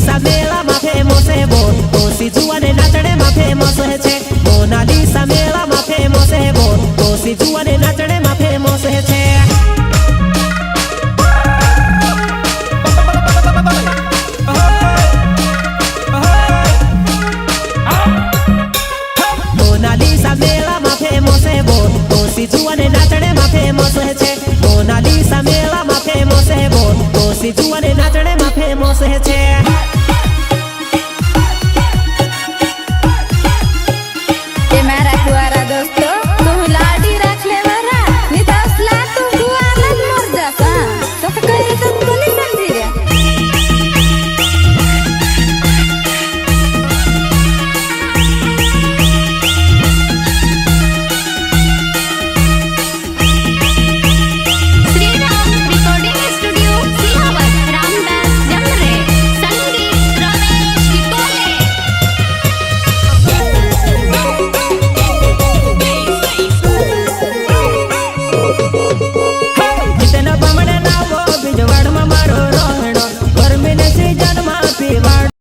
મોનાલિસા મેળામાં ફેમસ હે બોલ કોસી જુવાને નાચણે માં ફેમસ હે છે મોનાલિસા મેળામાં ફેમસ હે બોલ કોસી જુવાને નાચણે માં ફેમસ હે છે મોનાલિસા મેળામાં ફેમસ હે બોલ કોસી જુવાને નાચણે માં ફેમસ હે છે મોનાલિસા મેળામાં ફેમસ હે બોલ કોસી જુવાને નાચણે માં ફેમસ હે છે બમણે નાવો બીજવાડમાં મારો રોહણો